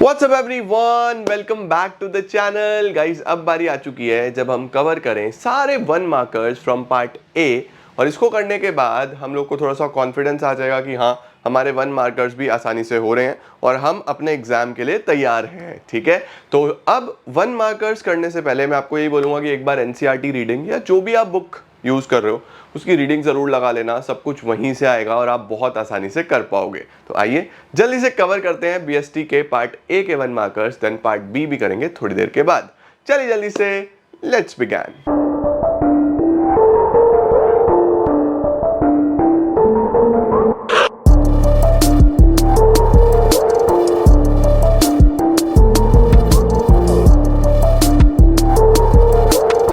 WhatsApp everyone, welcome back to the channel guys. अब बारी आ चुकी है जब हम कवर करें सारे 1 मार्कर्स फ्रॉम पार्ट ए, और इसको करने के बाद हम लोग को थोड़ा सा कॉन्फिडेंस आ जाएगा कि हाँ, हमारे 1 मार्कर्स भी आसानी से हो रहे हैं और हम अपने एग्जाम के लिए तैयार हैं। ठीक है, तो अब 1 मार्कर्स करने से पहले मैं आपको यही बोलूंगा कि एक बार एनसीईआरटी रीडिंग या जो भी आप बुक यूज कर रहे हो उसकी रीडिंग जरूर लगा लेना। सब कुछ वहीं से आएगा और आप बहुत आसानी से कर पाओगे। तो आइए जल्दी से कवर करते हैं बीएसटी के पार्ट ए के 1 मार्कर्स, देन पार्ट बी भी करेंगे थोड़ी देर के बाद। चलिए जल्दी से लेट्स बिगिन।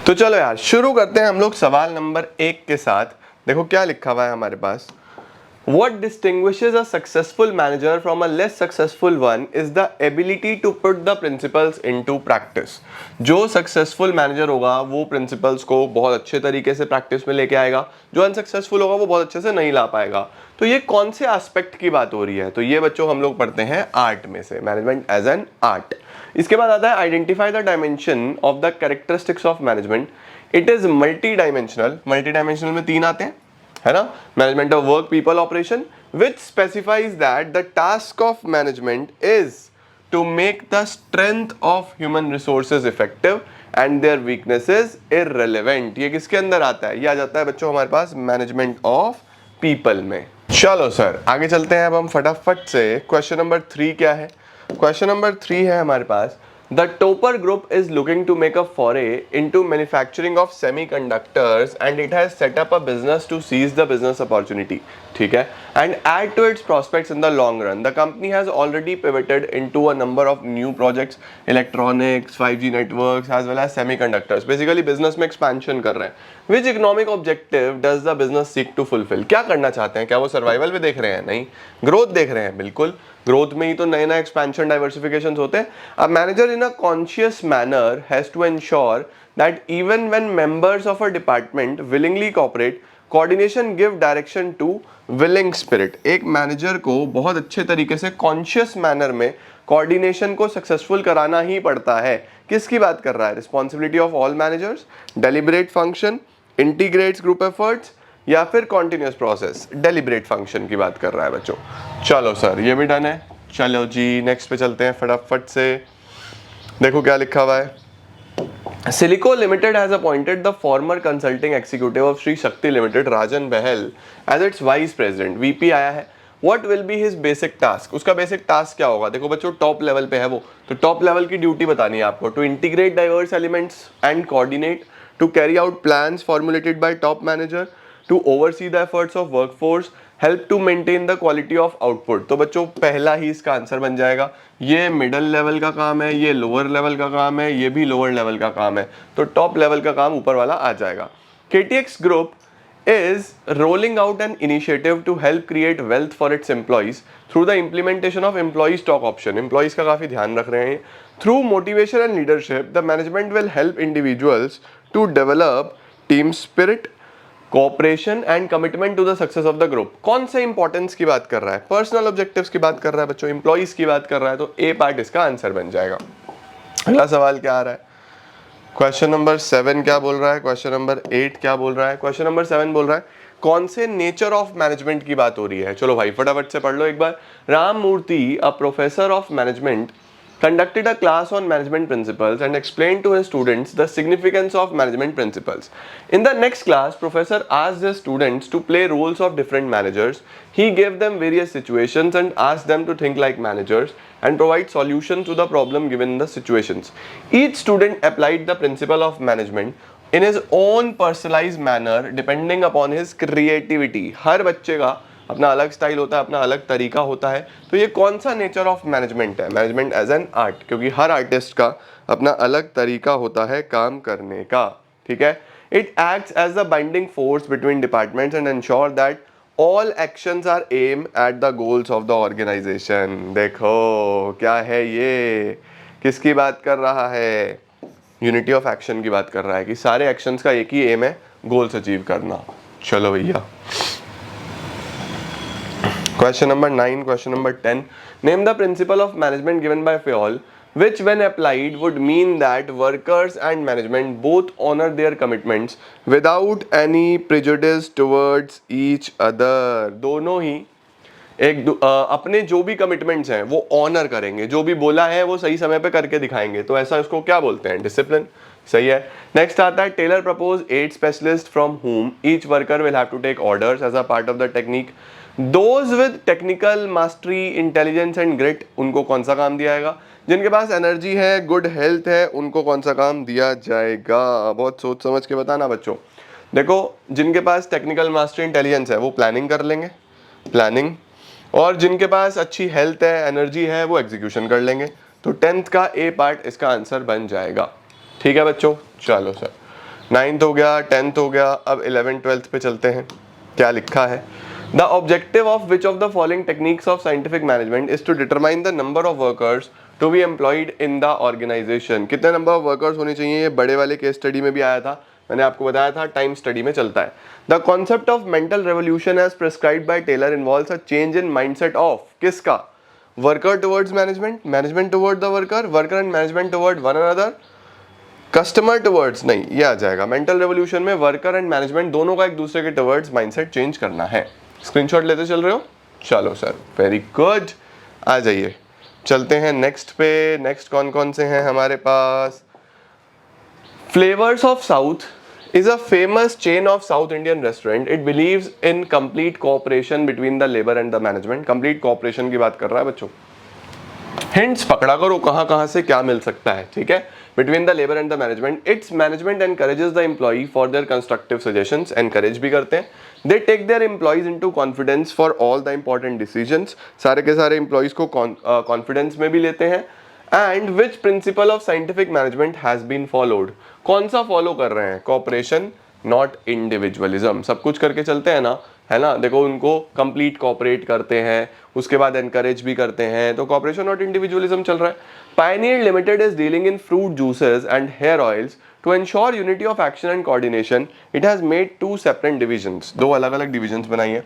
तो चलो यार शुरू करते हैं हम लोग सवाल नंबर 1 के साथ। देखो क्या लिखा हुआ है हमारे पास। What distinguishes a successful manager from a less successful one is the ability to put the principles into practice। जो सक्सेसफुल मैनेजर होगा वो प्रिंसिपल्स को बहुत अच्छे तरीके से प्रैक्टिस में लेके आएगा, जो अनसक्सेसफुल होगा वो बहुत अच्छे से नहीं ला पाएगा। तो ये कौन से एस्पेक्ट की बात हो रही है? तो ये बच्चों हम लोग पढ़ते हैं आर्ट में से, मैनेजमेंट एज एन आर्ट। इसके बाद आता है identify the dimension of the characteristics of management. It is multi dimensional. Multi dimensional में 3 आते हैं, है ना। Management of work, people, operation, which specifies that the task of management is to make the strength of human resources effective and their weaknesses irrelevant. ये किसके अंदर आता है? ये आ जाता है बच्चों हमारे पास मैनेजमेंट ऑफ पीपल में। चलो सर आगे चलते हैं अब हम फटाफट से। क्वेश्चन नंबर 3 क्या है? क्वेश्चन नंबर 3 है हमारे पास, The Topper Group is looking to make a foray into manufacturing of semiconductors and it has set up a business to seize the business opportunity, ठीक है, and add to its prospects in the long run. The company has already pivoted into a number of new projects, electronics, 5G networks, as well as semiconductors. Basically business में expansion कर रहे हैं। Which economic objective does the business seek to fulfill? क्या करना चाहते हैं? क्या वो सर्वाइवल भी देख रहे हैं? नहीं, ग्रोथ देख रहे हैं। बिल्कुल, ग्रोथ में ही तो नए नए एक्सपेंशन डाइवर्सिफिकेशन होते हैं। A manager in a conscious manner has to ensure that even when members of a department willingly cooperate, coordination give direction to willing spirit. एक मैनेजर को बहुत अच्छे तरीके से कॉन्शियस मैनर में कोऑर्डिनेशन को सक्सेसफुल कराना ही पड़ता है। किसकी बात कर रहा है? Responsibility of all managers, deliberate function, integrates group efforts, या फिर कॉन्टिन्यूस प्रोसेस। डेलिब्रेट फंक्शन की बात कर रहा है बच्चों। चलो सर ये भी डन है। चलो जी नेक्स्ट पे चलते हैं फटाफट से। देखो क्या लिखा हुआ है। Silico limited has appointed the former consulting executive of Shri Shakti limited Rajan Bahl as its vice president. VP आया है। What will be his basic task? उसका बेसिक टास्क क्या होगा? देखो बच्चों टॉप लेवल पे है वो, तो टॉप लेवल की ड्यूटी बतानी है आपको। To integrate diverse elements and coordinate, to carry out plans formulated by top manager, to oversee the efforts of workforce, help to maintain the quality of output। तो बच्चों पहला ही इसका आंसर बन जाएगा। ये मिडल लेवल का काम है, ये लोअर लेवल का काम है, ये भी लोअर लेवल का काम है, तो टॉप लेवल का काम ऊपर वाला आ जाएगा। KTX group is rolling out an initiative to help create wealth for its employees through the implementation of employee stock option। employees का काफी ध्यान रख रहे हैं। Through motivation and leadership, the management will help individuals to develop team spirit, cooperation and commitment to the success of the group. कौन से importance की बात कर रहा है? पर्सनल ऑब्जेक्टिव्स की बात कर रहा है बच्चों, इंप्लॉइज की बात कर रहा है, तो ए पार्ट इसका आंसर बन जाएगा। अगला सवाल क्या आ रहा है? क्वेश्चन नंबर 7 क्या बोल रहा है? क्वेश्चन नंबर 8 क्या बोल रहा है? क्वेश्चन नंबर 7 बोल रहा है कौन से नेचर ऑफ मैनेजमेंट की बात हो रही है? चलो भाई फटाफट से पढ़ लो एक बार। Ram Murthy, a professor of management, conducted a class on management principles and explained to his students the significance of management principles. In the next class, professor asked his students to play roles of different managers. He gave them various situations and asked them to think like managers and provide solutions to the problem given in the situations. Each student applied the principle of management in his own personalized manner depending upon his creativity. हर बच्चे का अपना अलग style होता है, अपना अलग तरीका होता है। तो ये कौन सा नेचर ऑफ मैनेजमेंट है? मैनेजमेंट एज एन आर्ट, क्योंकि हर आर्टिस्ट का अपना अलग तरीका होता है काम करने का। ठीक है। It acts as the binding force between departments and ensure that all actions are aimed at the goals of the organisation. देखो क्या है ये, किसकी बात कर रहा है? यूनिटी ऑफ एक्शन की बात कर रहा है कि सारे एक्शंस का एक ही एम है, गोल्स अचीव करना। चलो भैया Question number 9, question number 10. Name the principle of management given by Fayol, which when applied would mean that workers and management both honor their commitments without any prejudice towards each other. दोनों ही अपने जो भी commitments हैं वो honour करेंगे, जो भी बोला है वो सही समय पे करके दिखाएंगे, तो ऐसा उसको क्या बोलते हैं? डिसिप्लिन। सही है। नेक्स्ट आता है Taylor propose 8 specialist from whom each worker will have to take orders as a part of the technique. Those with technical mastery, intelligence and grit, उनको कौन सा काम दिया जाएगा? जिनके पास एनर्जी है, गुड हेल्थ है, उनको कौन सा काम दिया जाएगा? बहुत सोच समझ के बताना बच्चों। देखो, जिनके पास टेक्निकल मास्टरी इंटेलिजेंस है वो प्लानिंग कर लेंगे, प्लानिंग, और जिनके पास अच्छी हेल्थ है, एनर्जी है, वो एग्जीक्यूशन कर लेंगे। तो 10th का ए पार्ट इसका आंसर बन जाएगा। ठीक है बच्चों, चलो सर, 9th हो गया, 10th हो गया, अब 11th 12th पे चलते हैं। क्या लिखा है? The objective of which of the following techniques of scientific management is to determine the number of workers to be employed in the organisation. कितने नंबर ऑफ वर्कर्स होने चाहिए? ये बड़े वाले केस स्टडी में भी आया था, मैंने आपको बताया था, टाइम स्टडी में चलता है। The concept of mental revolution as prescribed by Taylor involves a change in mindset of किसका? Worker towards management, management toward the worker, worker and management toward one another, customer towards, नहीं ये आ जाएगा। Mental revolution में worker and management दोनों का एक दूसरे के टुवर्ड्स माइंडसेट चेंज करना है। स्क्रीनशॉट लेते चल रहे हो? चलो सर, वेरी गुड, आ जाइए, चलते हैं नेक्स्ट पे। नेक्स्ट कौन कौन से हैं हमारे पास? Flavours of south is a famous chain of South Indian restaurant. It believes in complete cooperation between the labor and the management. Complete cooperation की बात कर रहा है बच्चों। Hints पकड़ा करो कहाँ कहाँ से क्या मिल सकता है, ठीक है? Between the labor and the management, its management encourages the employee for their constructive suggestions. Encourage भी करते हैं। They take their employees into confidence for all the important decisions. सारे के सारे employees को confidence में भी लेते हैं। And which principle of scientific management has been followed? कौन सा फॉलो कर रहे हैं? Cooperation, not individualism. सब कुछ करके चलते हैं ना, है ना? देखो, उनको कंप्लीट कॉपरेट करते हैं, उसके बाद एनकरेज भी करते हैं, तो कॉपरेशन नॉट इंडिविजुअलिज्म चल रहा है। Pioneer Limited is dealing in fruit juices and hair oils to ensure unity of action and coordination. It has made 2 separate divisions, 2 अलग अलग डिविजन्स बनाई है।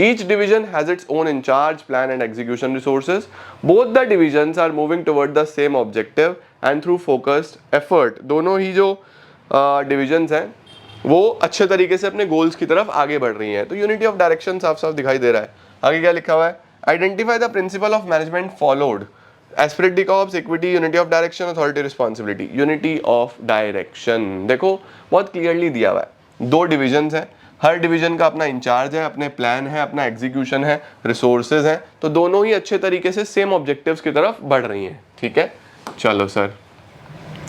Each division has its own in charge, plan and execution resources. Both the divisions are moving toward the same objective and through focused effort. दोनों ही जो divisions हैं वो अच्छे तरीके से अपने goals की तरफ आगे बढ़ रही हैं। तो unity of direction साफ साफ दिखाई दे रहा है। आगे क्या लिखा हुआ है? Identify the principle of management followed. Esprit de corps, equity, unity of direction, authority, responsibility. Unity of direction. देखो, बहुत clearly दिया हुआ है। 2 divisions हैं, हर डिवीजन का अपना इंचार्ज है, अपने प्लान है, अपना एग्जीक्यूशन है, रिसोर्सेज हैं, तो दोनों ही अच्छे तरीके से सेम ऑब्जेक्टिव्स की तरफ बढ़ रही हैं। ठीक है, चलो सर,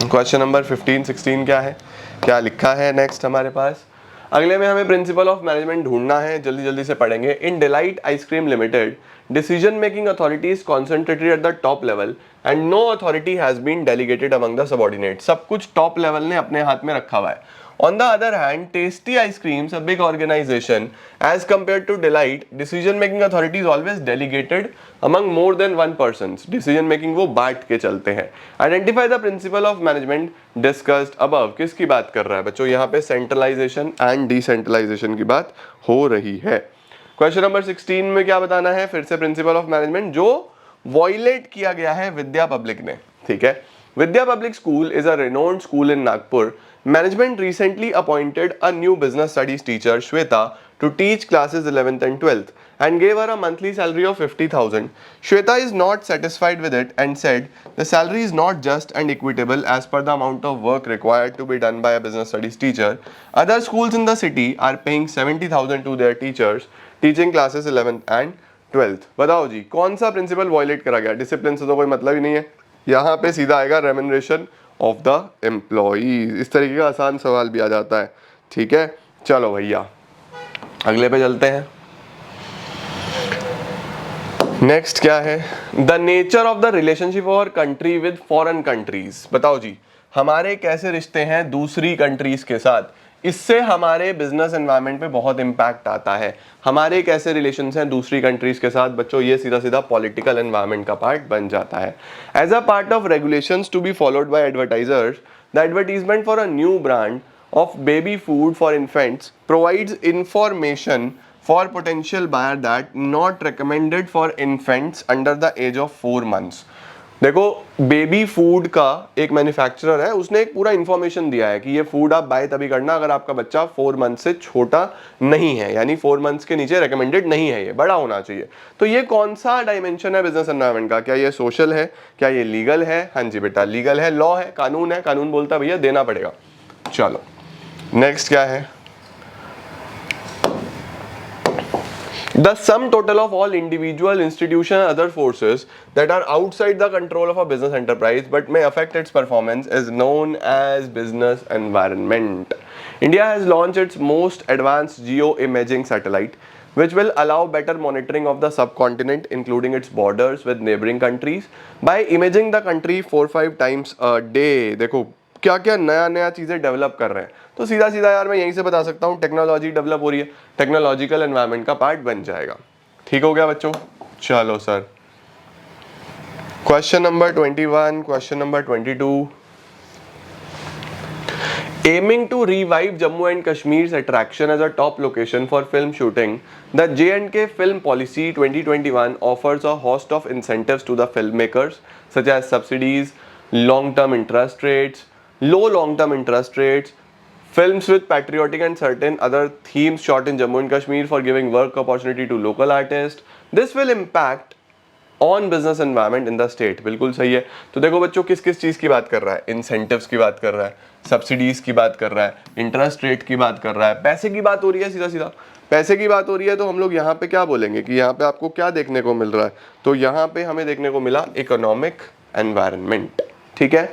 क्वेश्चन नंबर 15 16 क्या है, क्या लिखा है नेक्स्ट हमारे पास? अगले में हमें प्रिंसिपल ऑफ मैनेजमेंट ढूंढना है, जल्दी जल्दी से पढ़ेंगे। In Delight ice cream limited decision making authority is concentrated at the top level and no authority has been delegated among the subordinate. सब कुछ टॉप लेवल ने अपने हाथ में रखा हुआ है। On the other hand, Tasty Ice Creams, a big organization, as compared to Delight, decision-making authority is always delegated among more than one persons. Decision-making वो बांट के चलते हैं। Identify the principle of management discussed above. किसकी बात कर रहा है बच्चों? यहाँ पे centralization and decentralization की बात हो रही है। Question number 16 में क्या बताना है? फिर से principle of management जो violate किया गया है विद्या पब्लिक ने, ठीक है? Vidya Public School is a renowned school in Nagpur. Management recently appointed a new business studies teacher, Shweta, to teach classes 11th and 12th and gave her a monthly salary of 50,000. Shweta is not satisfied with it and said the salary is not just and equitable as per the amount of work required to be done by a business studies teacher. Other schools in the city are paying 70,000 to their teachers teaching classes 11th and 12th. बताओ जी, कौन सा principal violet करा गया? Discipline से तो कोई मतलब ही नहीं है। यहाँ पे सीधा आएगा रेम्यूनरेशन ऑफ द एम्प्लॉईज। इस तरीके का आसान सवाल भी आ जाता है, ठीक है? चलो भैया, अगले पे चलते हैं। नेक्स्ट क्या है? The nature of the relationship of our country with foreign countries. बताओ जी, हमारे कैसे रिश्ते हैं दूसरी कंट्रीज के साथ? इससे हमारे बिजनेस एनवायरनमेंट पे बहुत इंपैक्ट आता है। हमारे कैसे रिलेशंस हैं दूसरी कंट्रीज के साथ? बच्चों, ये सीधा सीधा पॉलिटिकल एनवायरनमेंट का पार्ट बन जाता है। As a part of regulations to be followed by advertisers, the advertisement for a new brand of baby food for infants provides information for potential buyer that not recommended for infants under the age of 4 months। देखो baby food का एक manufacturer है, उसने एक पूरा information दिया है कि ये फूड आप बाय तभी करना अगर आपका बच्चा 4 months से छोटा नहीं है, यानी 4 months के नीचे रेकमेंडेड नहीं है, ये बड़ा होना चाहिए। तो ये कौन सा डायमेंशन है बिजनेस एनवायरनमेंट का? क्या ये सोशल है, क्या ये लीगल है? हाँ जी बेटा लीगल है, लॉ है, कानून है, कानून बोलता है भैया देना पड़ेगा। चलो नेक्स्ट क्या है? The sum total of all individual, institution, and other forces that are outside the control of a business enterprise but may affect its performance is known as business environment. India has launched its most advanced geo-imaging satellite, which will allow better monitoring of the subcontinent, including its borders with neighboring countries, by imaging the country 4-5 times a day. देखो क्या क्या नया नया चीजें develop कर रहे हैं, तो सीधा सीधा यार मैं यहीं से बता सकता हूँ टेक्नोलॉजी डेवलप हो रही है, टेक्नोलॉजिकल एनवायरनमेंट का पार्ट बन जाएगा। ठीक हो गया बच्चों? चलो sir question number 21, question number 22। Aiming to revive Jammu and Kashmir's attraction as a top location for film shooting, the J&K Film Policy 2021 offers a host of incentives to the filmmakers, such as subsidies, long-term interest rates, low long-term interest rates, films with patriotic and certain other themes shot in Jammu and Kashmir for giving work opportunity to local artists. This will impact on business environment in the state. बिल्कुल सही है। तो देखो बच्चों किस किस चीज़ की बात कर रहा है? इंसेंटिव्स की बात कर रहा है, सब्सिडीज की बात कर रहा है, इंटरेस्ट रेट की बात कर रहा है, पैसे की बात हो रही है, सीधा सीधा पैसे की बात हो रही है। तो हम लोग यहाँ पे क्या बोलेंगे कि यहाँ पे आपको क्या देखने को मिल रहा है? तो यहाँ पे हमें देखने को मिला इकोनॉमिक एनवायरनमेंट। ठीक है।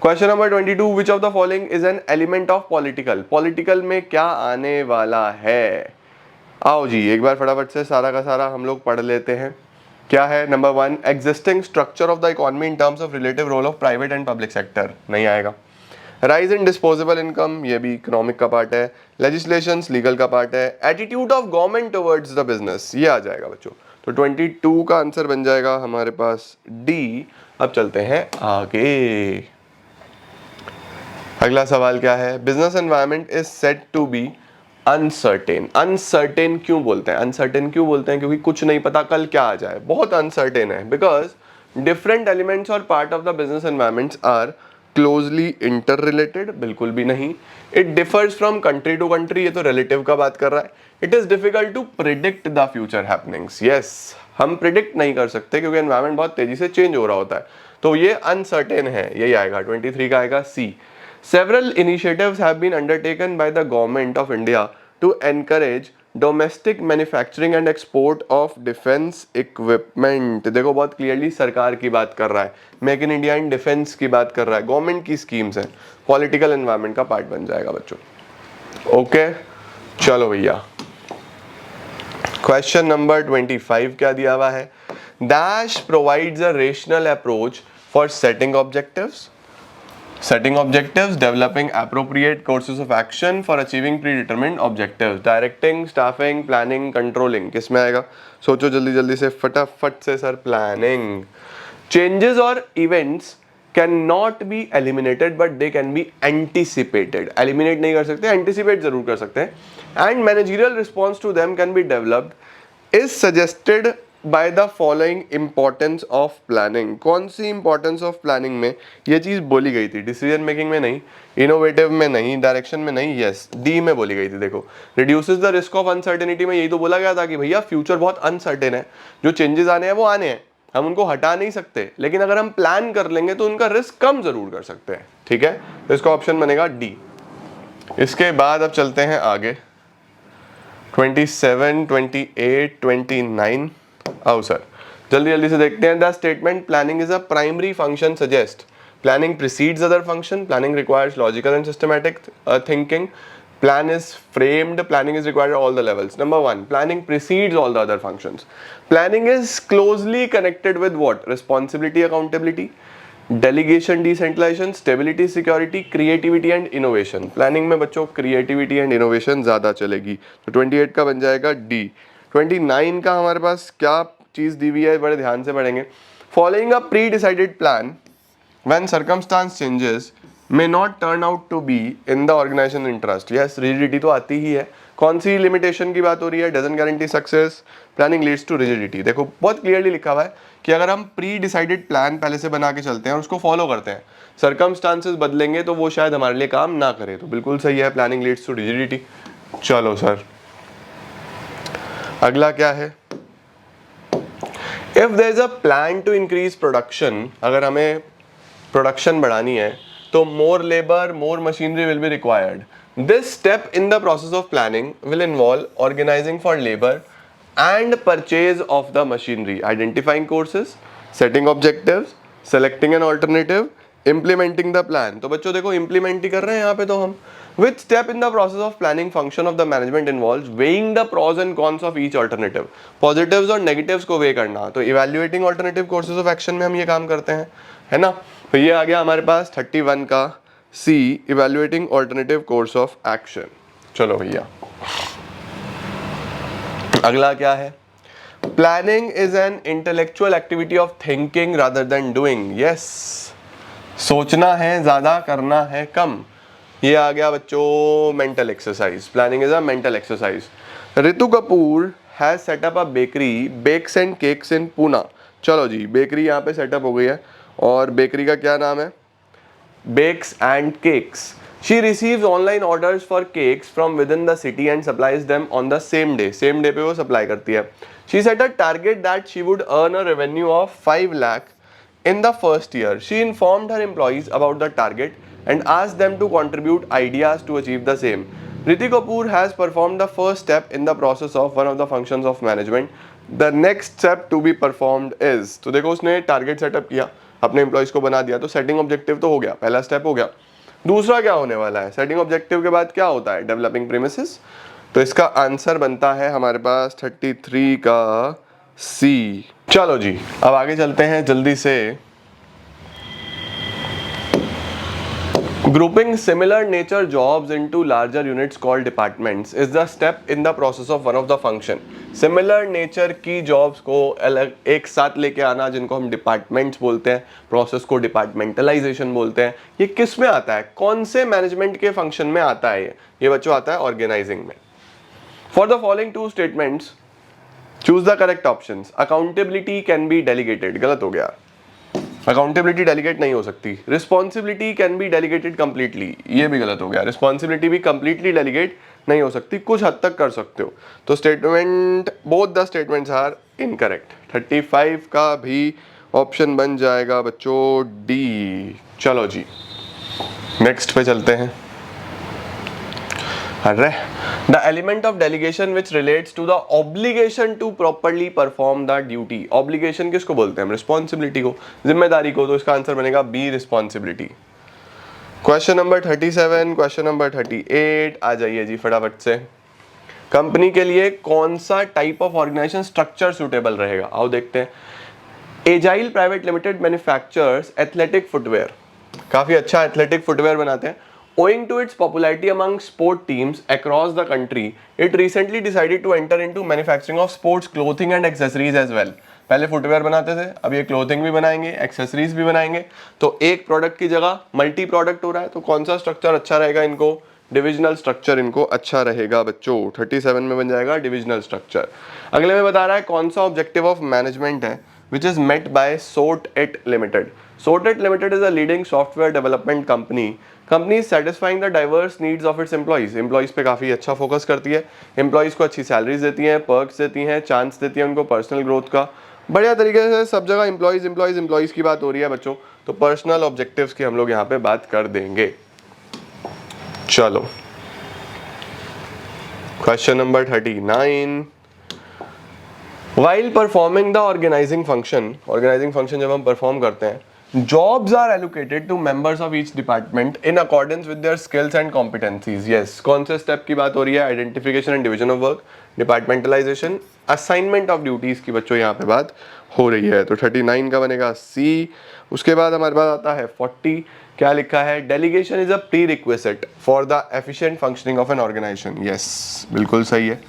Question number 22, which of the following is an element of political? Political में क्या आने वाला है? आओ जी एक बार फटाफट से सारा का सारा हम लोग पढ़ लेते हैं। क्या है? Number 1, existing structure of the economy in terms of relative role of private and public sector, नहीं आएगा। राइज इन डिस्पोजेबल इनकम, ये भी इकोनॉमिक का पार्ट है। लेजिस्लेशंस, लीगल का पार्ट है। Attitude of government towards the business, ये आ जाएगा बच्चों। तो 22 का आंसर बन जाएगा हमारे पास डी। अब चलते हैं आगे। अगला सवाल क्या है? Business environment is said to be uncertain. Uncertain क्यों बोलते हैं? अनसर्टेन क्यों बोलते हैं? क्योंकि कुछ नहीं पता कल क्या आ जाए, बहुत अनसर्टेन है। बिकॉज डिफरेंट एलिमेंट्स और part of the business environments are closely inter related, बिल्कुल भी नहीं। It differs from country to country, ये तो रिलेटिव का बात कर रहा है। It is difficult to predict the future happenings, yes हम प्रिडिक्ट नहीं कर सकते क्योंकि एनवायरमेंट बहुत तेजी से चेंज हो रहा होता है। तो ये अनसर्टेन है, यही आएगा। 23 का आएगा सी। Several initiatives have been undertaken by the government of India to encourage domestic manufacturing and export of defense equipment। देखो बहुत क्लियरली सरकार की बात कर रहा है, make in India and defence की बात कर रहा है, गवर्नमेंट की स्कीम्स हैं, पॉलिटिकल एनवायरनमेंट का पार्ट बन जाएगा बच्चों। ओके चलो भैया क्वेश्चन नंबर 25 क्या दिया हुआ है? Dash provides a rational approach for setting objectives, setting objectives, developing appropriate courses of action for achieving predetermined objectives, directing, staffing, planning, controlling। किस में आएगा? सोचो जल्दी जल्दी से, फटाफट से sir. planning। changes or events cannot be eliminated but they can be anticipated। eliminate नहीं कर सकते, anticipate जरूर कर सकते हैं। and managerial response to them can be developed is suggested by the following importance of planning. कौन सी importance of planning में ये चीज बोली गई थी? डिसीजन मेकिंग में नहीं, इनोवेटिव में नहीं, डायरेक्शन में नहीं, यस डी में बोली गई थी। देखो reduces the risk of uncertainty में यही तो बोला गया था कि भैया फ्यूचर बहुत अनसर्टेन है, जो चेंजेस आने हैं वो आने हैं, हम उनको हटा नहीं सकते, लेकिन अगर हम प्लान कर लेंगे तो उनका रिस्क कम जरूर कर सकते हैं। ठीक है, तो इसका ऑप्शन बनेगा डी। इसके बाद अब चलते हैं आगे। 27, 28, 29 आओ सर जल्दी जल्दी से देखते हैं। The statement planning is a primary function suggest planning precedes other function, planning requires logical and systematic thinking, plan is framed, planning is required at all the levels। Number 1, planning precedes all the other functions। Planning is closely connected with what? Responsibility, accountability, delegation, decentralization, stability, security, creativity and innovation। Planning में बच्चों creativity and innovation ज़्यादा चलेगी, तो 28 का बन जाएगा D। 29 का हमारे पास क्या चीज़ दी हुई है, बड़े ध्यान से पढ़ेंगे। Following a pre-decided plan when circumstance changes may not turn out to be in the organization interest। yes rigidity तो आती ही है, कौन सी लिमिटेशन की बात हो रही है? Doesn't guarantee success, planning leads to rigidity. देखो बहुत क्लियरली लिखा हुआ है कि अगर हम प्री डिसाइडेड प्लान पहले से बना के चलते हैं और उसको फॉलो करते हैं, सर्कमस्टांसेस बदलेंगे तो वो शायद हमारे लिए काम ना करे। तो बिल्कुल सही है, प्लानिंग लीड्स टू रिजिडिटी। चलो सर, अगला क्या है? If there is a plan to increase production, अगर हमें प्रोडक्शन बढ़ानी है तो more labour, more machinery will be required. This step in the process of planning will involve organising for labour and purchase of the machinery, identifying courses, setting objectives, selecting an alternative, implementing the plan। तो बच्चों देखो implement ही कर रहे हैं यहाँ पे तो हम। Which step in the process of planning function of the management involves weighing the pros and cons of each alternative, positives और negatives को weigh करना। तो evaluating alternative courses of action में हम ये काम करते हैं, है ना। तो ये आ गया हमारे पास 31 का C, evaluating alternative course of action। चलो भैया, अगला क्या है? Planning is an intellectual activity of thinking rather than doing. Yes, सोचना है ज्यादा, करना है कम। ये आ गया बच्चों mental exercise. Planning is a mental exercise. Ritu Kapoor has set up a bakery, bakes and cakes in Poona. चलो जी, बेकरी यहाँ पे सेटअप हो गई है और बेकरी का क्या नाम है? Bakes and Cakes. She receives online orders for cakes from within the city and supplies them on the same day. Same day पे वो supply करती है। She set a target that she would earn a revenue of 5 lakh in the first year. She informed her employees about the target and asked them to contribute ideas to achieve the same. Ritu Kapoor has performed the first step in the process of one of the functions of management. The next step to be performed is, तो देखो उसने target setup किया, अपने employees को बना दिया, तो setting objective तो हो गया, पहला स्टेप हो गया। दूसरा क्या होने वाला है? सेटिंग ऑब्जेक्टिव के बाद क्या होता है? Developing premises. तो इसका आंसर बनता है हमारे पास 33 का सी। चलो जी, अब आगे चलते हैं जल्दी से। Grouping similar nature jobs into larger units called departments is the step in the process of one of the function. Similar nature की jobs को अलग एक साथ लेके आना, जिनको हम departments बोलते हैं, process को departmentalization बोलते हैं। ये किस में आता है? कौन से management के function में आता है? ये बच्चों आता है organizing में। For the following two statements, choose the correct options. Accountability can be delegated, गलत हो गया। अकाउंटेबिलिटी डेलीगेट नहीं हो सकती। Responsibility can be delegated completely, ये भी गलत हो गया। रिस्पॉन्सिबिलिटी भी कंप्लीटली डेलीगेट नहीं हो सकती, कुछ हद तक कर सकते हो। तो statement, both the statements are incorrect. 35 का भी ऑप्शन बन जाएगा बच्चों डी। चलो जी, नेक्स्ट पे चलते हैं। अरे, the element of delegation which relates to the obligation to properly perform the duty. Obligation किसको बोलते हैं हम? रिस्पॉन्सिबिलिटी को, जिम्मेदारी को। तो इसका आंसर बनेगा B, responsibility. Question number 37, question number 38 आ जाइए जी फटाफट से। कंपनी के लिए कौन सा type of organisation structure suitable रहेगा? आओ देखते हैं। Agile private limited manufactures athletic footwear, काफी अच्छा एथलेटिक फुटवेयर बनाते हैं। Owing to its popularity among sport teams across the country, it recently decided to enter into manufacturing of sports clothing and accessories as well. पहले footwear बनाते थे, अब ये clothing भी बनाएंगे, एक्सेसरीज भी बनाएंगे। तो एक प्रोडक्ट की जगह मल्टी प्रोडक्ट हो रहा है, तो कौन सा स्ट्रक्चर अच्छा रहेगा इनको? डिविजनल स्ट्रक्चर इनको अच्छा रहेगा बच्चों। 37 में बन जाएगा डिविजनल स्ट्रक्चर। अगले में बता रहा है कौन सा ऑब्जेक्टिव ऑफ मैनेजमेंट है which is met by SORT-IT Limited. SORT-IT Limited is a leading software development company. Company is satisfying the diverse needs of its employees. Employees पे काफ़ी अच्छा फोकस करती है, employees को अच्छी सैलरीज देती हैं, पर्क्स देती हैं, चांस देती है उनको पर्सनल ग्रोथ का। बढ़िया तरीके से सब जगह एम्प्लॉयज़ की बात हो रही है बच्चों। तो पर्सनल ऑब्जेक्टिव्स की हम लोग यहाँ पे बात कर देंगे। चलो, question number 39। While performing the organizing function जब हम परफॉर्म करते हैं, jobs are allocated to members of each department in accordance with their skills and competencies. Yes, कौन से स्टेप की बात हो रही है? Identification and division of work, departmentalisation, assignment of duties की बच्चों यहाँ पे बात हो रही है। तो 39 का बनेगा सी। उसके बाद हमारे पास आता है 40। क्या लिखा है? Delegation is a prerequisite for the efficient functioning of an organisation. Yes, बिल्कुल सही है,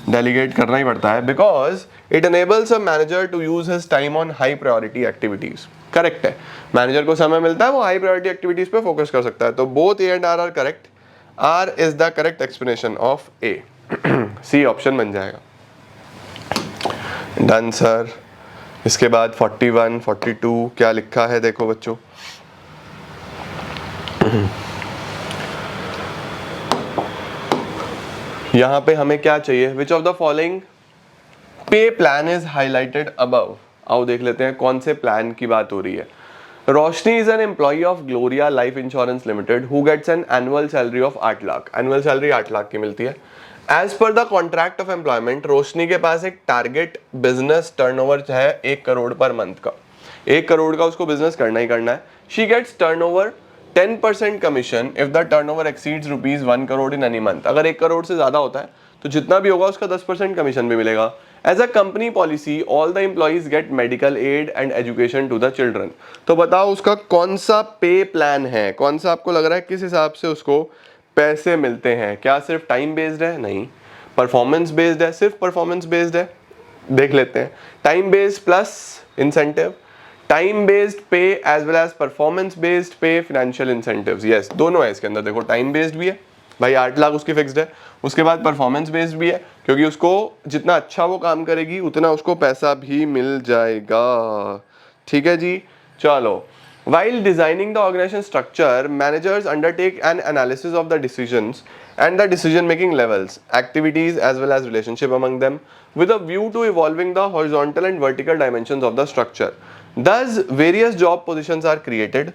डेलीगेट करना ही पड़ता है because it enables a manager to use his time on high priority activities. Correct है, मैनेजर को समय मिलता है, वो हाई प्रायोरिटी एक्टिविटीज पे फोकस कर सकता है। तो both A and R are correct. R is the correct explanation of A. C option बन जाएगा। Done sir. इसके बाद 41, 42 क्या लिखा है देखो बच्चों। यहां पे हमें क्या चाहिए, विच ऑफ द फॉलोइंग पे प्लान इज हाईलाइटेड अबव। आओ देख लेते हैं कौन से प्लान की बात हो रही है। Roshni is an employee of Gloria life insurance limited who gets an annual salary of 8 lakh. Annual salary 8 lakh की मिलती है। As per the contract of employment, Roshni के पास एक टारगेट बिजनेस टर्नओवर है 1 करोड़ पर मंथ का। 1 करोड़ का उसको बिजनेस करना ही करना है। She gets turnover 10% commission if the turnover exceeds rupees 1 crore in any month. अगर 1 करोड़ से ज्यादा होता है तो जितना भी होगा उसका 10% कमीशन भी मिलेगा। As a company policy all the employees get medical aid and education to the children. तो बताओ उसका कौन सा पे प्लान है, कौन सा आपको लग रहा है किस हिसाब से उसको पैसे मिलते हैं। क्या सिर्फ टाइम बेस्ड है? नहीं। परफॉर्मेंस बेस्ड है? सिर्फ परफॉर्मेंस बेस्ड है। देख लेते हैं। Time based plus incentive, time based pay as well as performance based pay, financial incentives. Yes, दोनों है इसके अंदर। देखो टाइम बेस्ड भी है भाई, 8 लाख उसकी फिक्स्ड है। उसके बाद परफॉर्मेंस बेस्ड भी है, क्योंकि उसको जितना अच्छा वो काम करेगी उतना उसको पैसा भी मिल जाएगा। ठीक है जी, चलो। While designing the organization structure, managers undertake an analysis of the decisions and the decision-making levels, activities as well as relationship among them, with a view to evolving the horizontal and vertical dimensions of the structure. Thus, various job positions are created.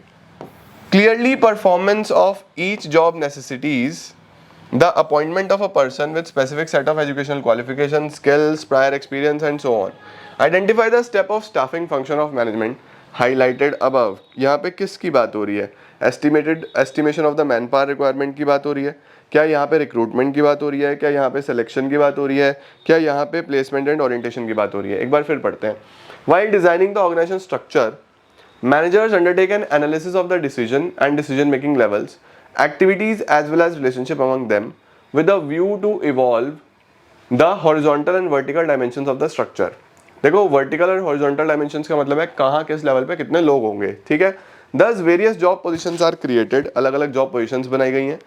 Clearly, performance of each job necessitates the appointment of a person with specific set of educational qualifications, skills, prior experience, and so on. Identify the step of staffing function of management highlighted above. यहाँ पे किसकी बात हो रही है? Estimation of the manpower requirement की बात हो रही है क्या? यहाँ पे रिक्रूटमेंट की बात हो रही है क्या? यहाँ पे सिलेक्शन की बात हो रही है क्या? यहाँ पे प्लेसमेंट एंड ओरिएंटेशन की बात हो रही है? एक बार फिर पढ़ते हैं। While designing the organisation structure, managers undertake an analysis of the decision and decision making levels, activities as well as relationship among them, with a view to evolve the horizontal and vertical dimensions of the structure. देखो vertical और horizontal dimensions का मतलब है कहाँ किस level पे कितने लोग होंगे। ठीक है। दस various job positions are created, अलग अलग जॉब पोजीशंस बनाई गई हैं।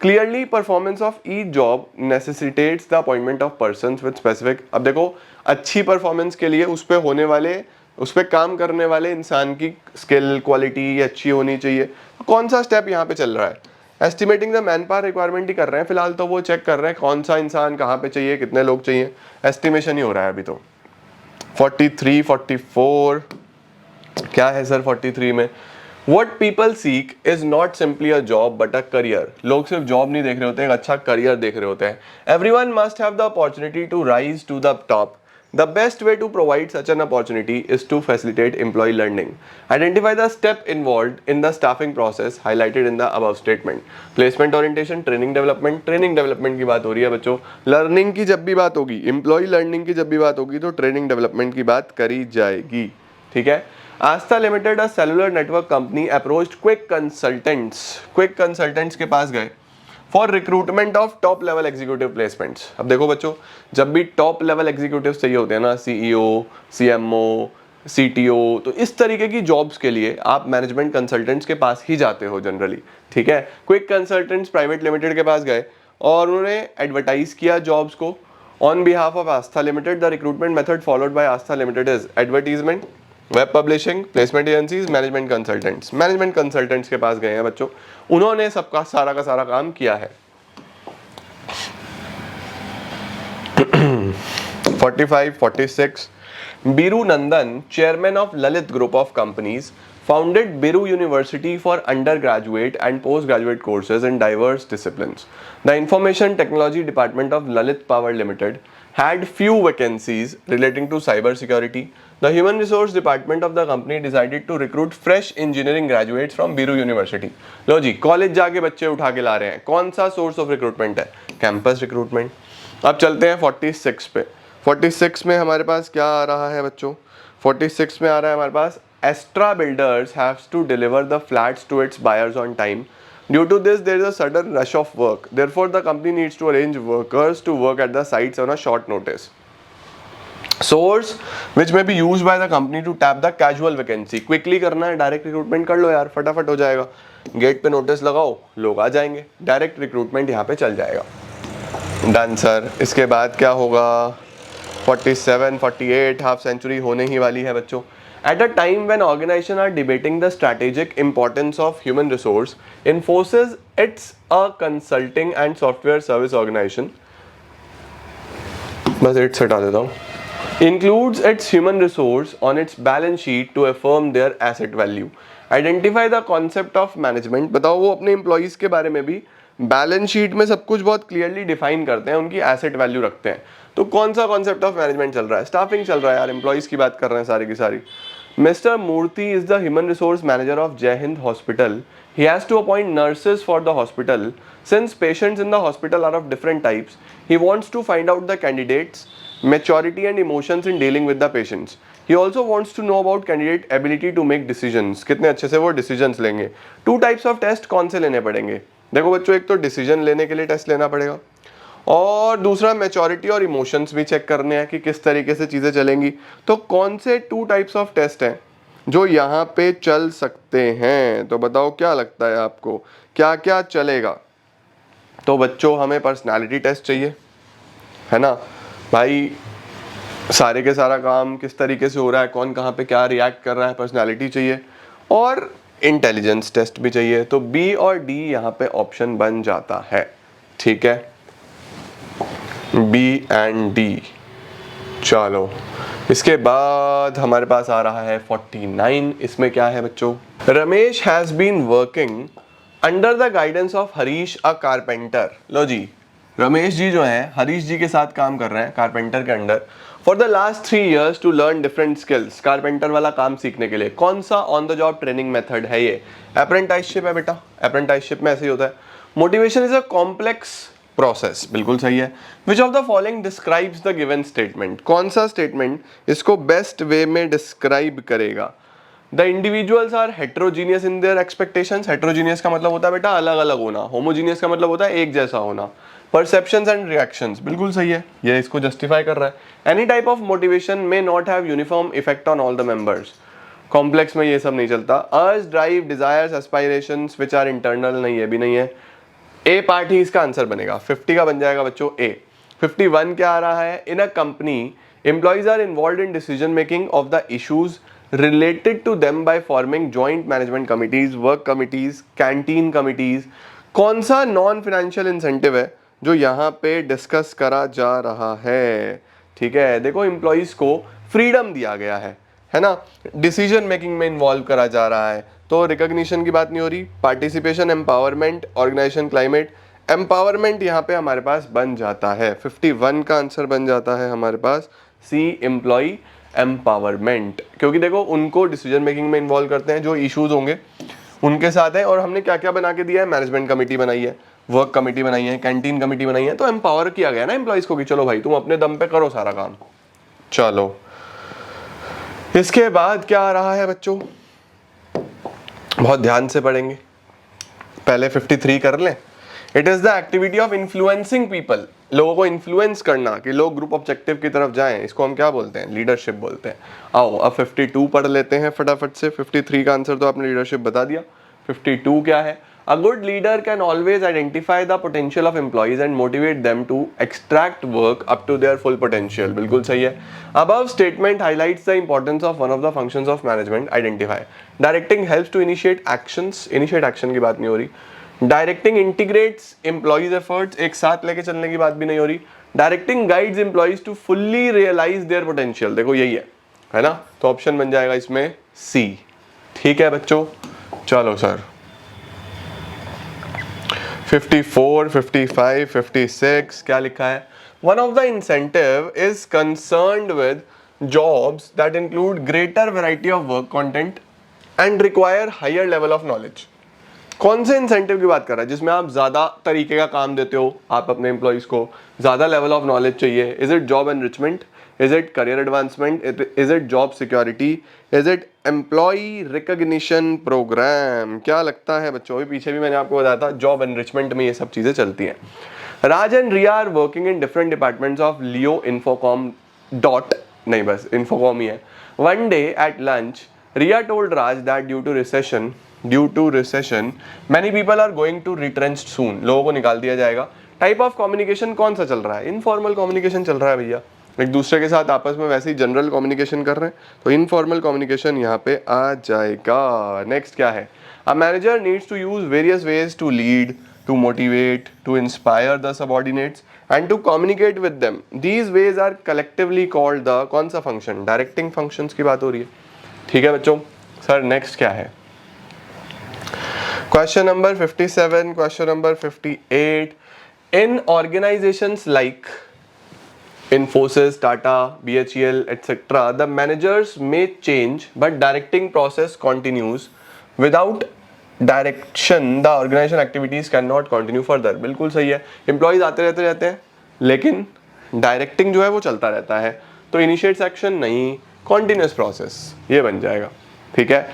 Clearly performance of each job necessitates the appointment of persons with specific. अब देखो अच्छी परफॉर्मेंस के लिए उस पर होने वाले, उस पर काम करने वाले इंसान की स्किल क्वालिटी अच्छी होनी चाहिए। कौन सा स्टेप यहाँ पे चल रहा है? Estimating the manpower requirement ही कर रहे हैं फिलहाल, तो वो चेक कर रहे हैं कौन सा इंसान कहाँ पे चाहिए, कितने लोग चाहिए। एस्टिमेशन ही हो रहा है अभी तो। 43, 44 क्या है सर 43 में? What people seek is not simply a job but a career. लोग सिर्फ जॉब नहीं देख रहे होते हैं, एक अच्छा करियर देख रहे होते हैं। Everyone must have the opportunity to rise to the top. The best way to provide such an opportunity is to facilitate employee learning. Identify the step involved in the staffing process highlighted in the above statement. Placement orientation, training development. Training development की बात हो रही है बच्चों। Learning की जब भी बात होगी, employee learning की जब भी बात होगी तो training development की बात करी जाएगी। ठीक है। आस्था limited, a cellular network company, approached Quick Consultants. Quick Consultants के पास गए for recruitment of top level executive placements. अब देखो बच्चों, जब भी टॉप लेवल एग्जीक्यूटिव चाहिए होते हैं ना, सीईओ, सीएमओ, सीटीओ, तो इस तरीके की जॉब्स के लिए आप मैनेजमेंट कंसल्टेंट्स के पास ही जाते हो जनरली। ठीक है। क्विक कंसल्टेंट्स प्राइवेट लिमिटेड के पास गए और उन्होंने एडवर्टाइज किया जॉब्स को on behalf of Aastha limited. The recruitment method followed by Aastha limited is advertisement, web publishing, placement agencies, management consultants. Management consultants के पास गए हैं बच्चों, उन्होंने सबका सारा का सारा काम किया है। 45, 46 Biru Nandan, chairman of Lalit Group of Companies, founded Biru University for undergraduate and postgraduate courses in diverse disciplines. The Information Technology Department of Lalit Power Limited had few vacancies relating to cyber security. The Human Resource Department of the company decided to recruit fresh engineering graduates from Biru University. लो जी, college जाके बच्चे उठा के ला रहे हैं। कौन सा सोर्स ऑफ रिक्रूटमेंट है? Campus recruitment. अब चलते हैं 46 पे। 46 में हमारे पास क्या आ रहा है बच्चों? 46 में आ रहा है हमारे पास Astra Builders has to deliver the flats to its buyers on time. Due to this, there is a sudden rush of work. Therefore, the company needs to arrange workers to work at the sites on a short notice. Source which may be used by the company to tap the casual vacancy. Quickly करना है, direct recruitment कर लो यार, फटाफट हो जाएगा। Gate पे notice लगाओ, लोग आ जाएंगे, डायरेक्ट रिक्रूटमेंट यहाँ पे चल जाएगा। Done sir. इसके बाद क्या होगा? 47, 48, हाफ सेंचुरी होने ही वाली है बच्चों। At a time when organizations are debating the strategic importance of human resource, Infosys, it's a consulting and software service organization, बस इट्स हटा देता हूँ, includes its human resource on its balance sheet to affirm their asset value. Identify the concept of management. बताओ, वो अपने employees के बारे में भी बैलेंस शीट में सब कुछ बहुत क्लियरली डिफाइन करते हैं, उनकी एसेट वैल्यू रखते हैं। तो कौन सा कॉन्सेप्ट ऑफ मैनेजमेंट चल रहा है? स्टाफिंग चल रहा है यार, एम्प्लॉइज की बात कर रहे हैं सारी की सारी। Mr. Murthy is the human resource manager of Jai Hind Hospital. He has to appoint nurses for the hospital. Since patients in the hospital are of different types, he wants to find out the candidates' maturity and emotions in dealing with the patients. He also wants to know about candidate ability to make decisions. कितने अच्छे से वो decisions लेंगे। 2 types of test कौन से लेने पड़ेंगे? देखो बच्चों, एक तो डिसीजन लेने के लिए टेस्ट लेना पड़ेगा, और दूसरा मैच्योरिटी और इमोशंस भी चेक करने हैं कि किस तरीके से चीज़ें चलेंगी। तो कौन से 2 टाइप्स ऑफ टेस्ट हैं जो यहाँ पे चल सकते हैं? तो बताओ क्या लगता है आपको, क्या क्या चलेगा? तो बच्चों, हमें पर्सनालिटी टेस्ट चाहिए, है ना भाई, सारे के सारा काम किस तरीके से हो रहा है, कौन कहाँ पे क्या रिएक्ट कर रहा है, पर्सनालिटी चाहिए, और इंटेलिजेंस टेस्ट भी चाहिए। तो बी और डी यहाँ पे ऑप्शन बन जाता है, ठीक है, बी एंड डी। चलो, इसके बाद हमारे पास आ रहा है 49। इसमें क्या है बच्चों? Ramesh has been working under the guidance of Harish a carpenter. लो जी, रमेश जी जो है हरीश जी के साथ काम कर रहे हैं कारपेंटर के under for the last 3 years to learn different skills. Carpenter वाला काम सीखने के लिए कौन सा on the job training method है ये? अप्रेंटिसशिप है बेटा, अप्रेंटिसशिप में ऐसे ही होता है। Motivation is a complex process, बिल्कुल सही है। Which of the following describes the given statement? कौन सा स्टेटमेंट इसको बेस्ट वे में डिस्क्राइब करेगा? The individuals are heterogeneous in their expectations. Heterogeneous का मतलब होता है बेटा अलग अलग होना, होमोजीनियस का मतलब होता है एक जैसा होना। परसेप्शंस एंड रिएक्शंस, बिल्कुल सही है, ये इसको जस्टिफाई कर रहा है। Any type of motivation may not have uniform effect on all the members. Complex में ये सब नहीं चलता। Urge, drive, desires, aspirations which are internal, नहीं, ये भी नहीं है। ए पार्ट ही इसका आंसर बनेगा, 50 का बन जाएगा बच्चों ए। 51 क्या आ रहा है? In a company employees are involve in decision making of the issues related to them by forming joint management committees, work committees, canteen committees. कौन सा नॉन फाइनेंशियल इंसेंटिव है जो यहाँ पे डिस्कस करा जा रहा है? ठीक है, देखो एम्प्लॉइज को फ्रीडम दिया गया है ना, डिसीजन मेकिंग में इन्वॉल्व करा जा रहा है, तो रिकॉग्निशन की बात नहीं हो रही। Participation, empowerment, organisation, climate. Empowerment यहाँ पे हमारे पास बन जाता है, 51 का आंसर बन जाता है हमारे पास सी, एम्प्लॉय एम्पावरमेंट। क्योंकि देखो उनको डिसीजन मेकिंग में इन्वॉल्व करते हैं, जो इश्यूज होंगे उनके साथ है। और हमने क्या क्या बना के दिया है? मैनेजमेंट कमेटी बनाई है, वर्क कमेटी बनाई है, कैंटीन कमेटी बनाई है, तो एम्पावर किया गया ना एम्प्लॉइज को कि चलो भाई तुम अपने दम पे करो सारा काम। चलो, इसके बाद क्या आ रहा है बच्चों? बहुत ध्यान से पढ़ेंगे, पहले 53 कर लें। It is the activity of influencing people, लोगों को इन्फ्लुएंस करना कि लोग ग्रुप ऑब्जेक्टिव की तरफ जाएं, इसको हम क्या बोलते हैं? लीडरशिप बोलते हैं। आओ अब 52 पढ़ लेते हैं फटाफट से। 53 का आंसर तो आपने लीडरशिप बता दिया। 52 क्या है? A good leader can always identify the potential of employees and motivate them to extract work up to their full potential. बिल्कुल सही है। Above statement highlights the importance of one of the functions of management. Identify. Directing helps to initiate actions. Initiate action की बात नहीं हो रही। Directing integrates employees efforts. एक साथ लेके चलने की बात भी नहीं हो रही। Directing guides employees to fully realize their potential. देखो यही है ना? तो ऑप्शन बन जाएगा इसमें C। ठीक है बच्चों, चलो सर 54, 55, 56 क्या लिखा है? One of the incentive is concerned with jobs that include greater variety of work content and require higher level of knowledge. कौन से इंसेंटिव की बात कर रहा है? जिसमें आप ज्यादा तरीके का काम देते हो, आप अपने एम्प्लॉइज को ज्यादा लेवल ऑफ नॉलेज चाहिए। Is it job enrichment? Is it career advancement? Is it job security? Is it employee recognition programme? क्या लगता है बच्चों? अभी पीछे भी मैंने आपको बताया था जॉब एनरिचमेंट में ये सब चीजें चलती हैं। Raj and Riya are working in different departments of Leo Infocom dot, नहीं बस इन्फोकॉम ही है। One day at lunch Riya told Raj that due to recession many people are going to retrenched soon, लोगों को निकाल दिया जाएगा। टाइप ऑफ कम्युनिकेशन कौन सा चल रहा है, इनफॉर्मल कम्युनिकेशन चल रहा है भैया, एक दूसरे के साथ आपस में वैसे ही जनरल कम्युनिकेशन कर रहे हैं, तो इनफॉर्मल कम्युनिकेशन यहाँ पे आ जाएगा। नेक्स्ट क्या है, a manager needs to use various ways to lead, to motivate, to inspire the subordinates and to communicate with them. These ways are collectively called the, कौन सा फंक्शन, डायरेक्टिंग फंक्शंस की बात हो रही है। ठीक है बच्चों। सर नेक्स्ट क्या है, question number 57, question number 58, in organisations like Infosys, Tata, BHEL, etc., the managers may change, but directing process continues. Without direction, the organization activities cannot continue further. बिल्कुल सही है, एम्प्लॉयज आते रहते हैं लेकिन डायरेक्टिंग जो है वो चलता रहता है, तो इनिशिएट सेक्शन नहीं, कॉन्टिन्यूस प्रोसेस ये बन जाएगा। ठीक है।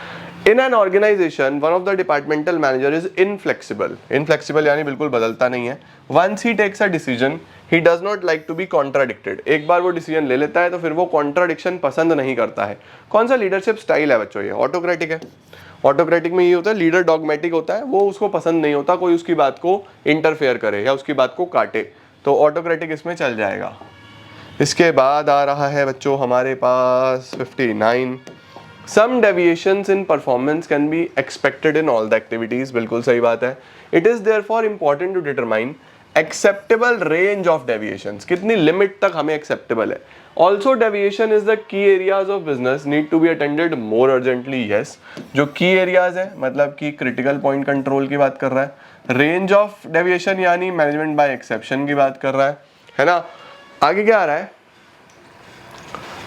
In an organisation one of the departmental manager is inflexible, inflexible यानी बिल्कुल बदलता नहीं है। Once he takes a decision he does not like to be contradicted, एक बार वो डिसीजन ले लेता है तो फिर वो कॉन्ट्राडिक्शन पसंद नहीं करता है। कौन सा लीडरशिप स्टाइल है बच्चों, ये ऑटोक्रेटिक है। ऑटोक्रेटिक में ये होता है, लीडर डॉगमेटिक होता है, वो उसको पसंद नहीं होता कोई उसकी बात को इंटरफेयर करे या उसकी बात को काटे, तो ऑटोक्रेटिक इसमें चल जाएगा। इसके बाद आ रहा है बच्चों हमारे पास 59, some deviations in performance can be expected in all the activities, बिल्कुल सही बात है। It is therefore important to determine acceptable range of deviations, कितनी लिमिट तक हमें एक्सेप्टेबल है। Also deviation is the key areas of business need to be attended more urgently. Yes, जो key areas है मतलब कि क्रिटिकल पॉइंट कंट्रोल की बात कर रहा है। रेंज ऑफ डेविएशन यानी मैनेजमेंट बाय एक्सेप्शन की बात कर रहा है ना। आगे क्या आ रहा है,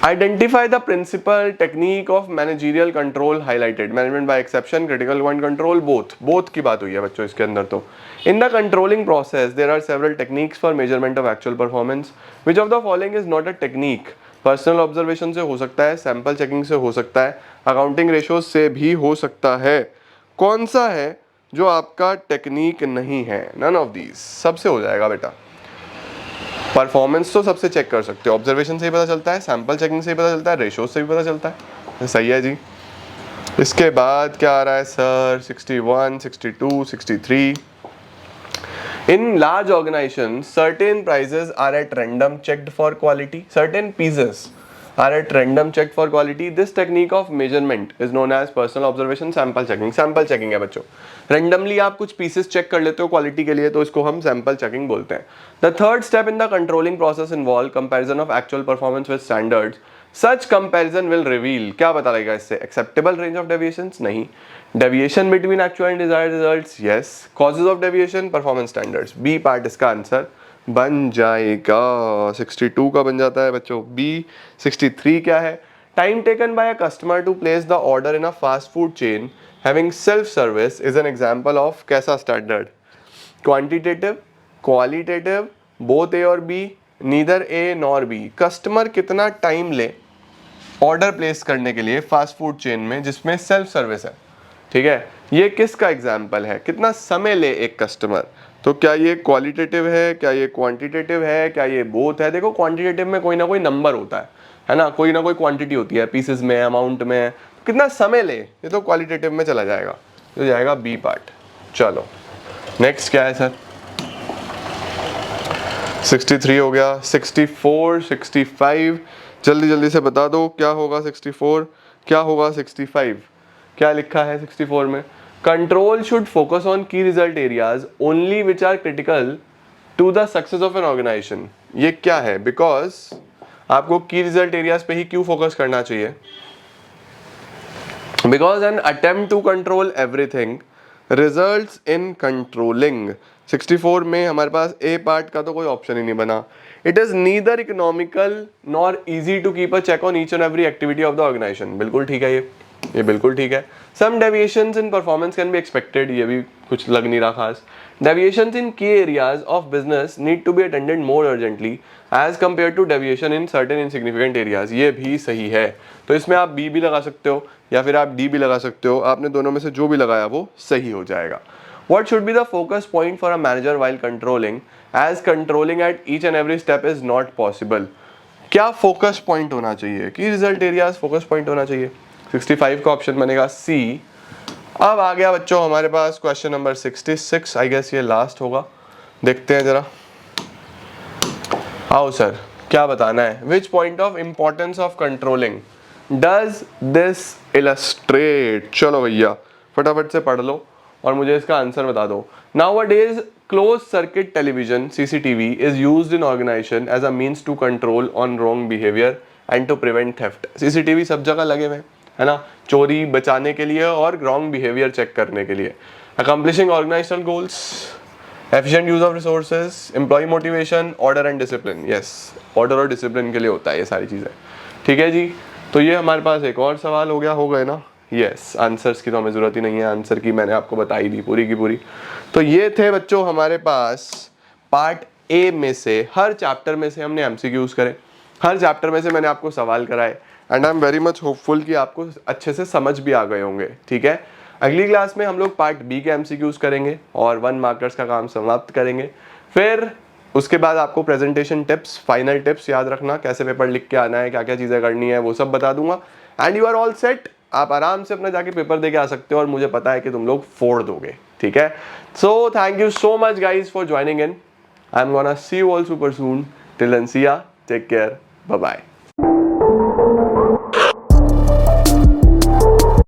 Identify the principal technique of managerial control highlighted, management by exception, critical point control, both की बात हुई है बच्चों इसके अंदर। तो in the controlling process there are several techniques for measurement of actual performance. Which of the following is not a technique? Personal observation से हो सकता है, sample checking से हो सकता है, accounting ratios से भी हो सकता है। कौन सा है जो आपका टेक्निक नहीं है? None of these, सबसे हो जाएगा बेटा। परफॉर्मेंस तो सबसे चेक कर सकते हो, ऑब्जर्वेशन से ही पता चलता है, सैंपल चेकिंग से ही पता चलता है, रेशोज से भी पता चलता है। सही है जी। इसके बाद क्या आ रहा है sir, 61, 62, 63, in large organisation certain prices are at random checked for quality, certain pieces are at random checked for quality. This technique of measurement is known as personal observation sample checking. Sample checking है बच्चों, randomly आप कुछ pieces check कर लेते हो quality के लिए, तो इसको हम sample checking बोलते हैं। The third step in the controlling process involve comparison of actual performance with standards. Such comparison will reveal, क्या पता लगेगा इससे, acceptable range of deviations नहीं, deviation between actual and desired results yes, causes of deviation performance standards। B part इसका answer बन जाएगा। 62 का बन जाता है बच्चों बी। 63 क्या है, time taken by a customer to place the order in a fast food chain having self service is an example of कैसा standard, quantitative, qualitative, both A और B, neither A nor B. Customer कितना time ले order place करने के लिए fast food chain में जिसमें self service है, ठीक है, ये किसका एग्जाम्पल है, कितना समय ले एक कस्टमर। तो क्या ये क्वालिटेटिव है, क्या ये क्वांटिटेटिव है, क्या ये बोथ है। देखो क्वांटिटेटिव में कोई ना कोई नंबर होता है ना, कोई ना कोई क्वांटिटी होती है, पीसेस में, अमाउंट में, कितना समय ले, ये तो क्वालिटेटिव में चला जाएगा, तो जाएगा बी पार्ट। चलो नेक्स्ट क्या है सर, 63 हो गया। 64, 65 जल्दी जल्दी से बता दो क्या होगा 64, क्या होगा 65, क्या लिखा है 64 में, control should focus on key result areas only which are critical to the success of an organisation. ये क्या है, बिकॉज आपको की रिजल्ट एरियाज पे ही क्यों फोकस करना चाहिए, because an attempt to control everything results in controlling. 64 में हमारे पास ए पार्ट का तो कोई ऑप्शन ही नहीं बना। It is neither economical nor easy to keep a check on each and every activity of the organisation. बिल्कुल ठीक है, ये बिल्कुल ठीक है। Some deviations in performance can be expected, ये भी कुछ लग नहीं रहा खास। Deviations in key areas of business need to be attended more urgently as compare to deviation in certain insignificant areas, ये भी सही है। तो इसमें आप बी भी लगा सकते हो या फिर आप डी भी लगा सकते हो, आपने दोनों में से जो भी लगाया वो सही हो जाएगा। What should be the focus point for a manager while controlling, as controlling at each and every step is not possible? क्या फोकस पॉइंट होना चाहिए, कि रिजल्ट एरियाज फोकस पॉइंट होना चाहिए। 65 का ऑप्शन बनेगा सी। अब आ गया बच्चों हमारे पास क्वेश्चन नंबर 66, आई गेस ये लास्ट होगा, देखते हैं जरा। आओ सर, क्या बताना है? Which point of importance of controlling does this illustrate? चलो भैया फटाफट से पढ़ लो और मुझे इसका आंसर बता दो. Nowadays, closed circuit television (CCTV) is used in organization as a means to control on wrong behavior and to prevent theft. CCTV सब जगह लगे हुए हैं, है ना, चोरी बचाने के लिए और wrong behavior चेक करने के लिए. Accomplishing organizational goals, efficient use of resources, employee motivation, order and discipline. Yes, order और discipline के लिए होता है ये सारी चीज़ें. ठीक है जी, तो ये हमारे पास एक और सवाल हो गया, हो गए ना? यस, आंसर्स की तो हमें ज़रूरत ही नहीं है, आंसर की मैंने आपको बताई दी पूरी की पूरी. तो ये थे बच्चों हमारे पास पार्ट ए में से. हर चैप्टर में से हमने एमसीक्यूज करे, हर चैप्टर में से मैंने आपको सवाल कराए, and I am very much hopeful कि आपको अच्छे से समझ भी आ गए होंगे. ठीक है, अगली क्लास में हम लोग पार्ट बी के एमसीक्यूज करेंगे और 1 मार्कर्स का काम समाप्त करेंगे. फिर उसके बाद आपको प्रेजेंटेशन टिप्स, फाइनल टिप्स याद रखना, कैसे पेपर लिख के आना है, क्या क्या चीज़ें करनी है, वो सब बता दूंगा. And you are all set. आप आराम से अपना जाके पेपर दे के आ सकते हो और मुझे पता है कि तुम लोग फोड़ दोगे. ठीक है, so thank you so much guys for joining in. I am gonna see you all super soon. Till then, see ya, take care, bye bye.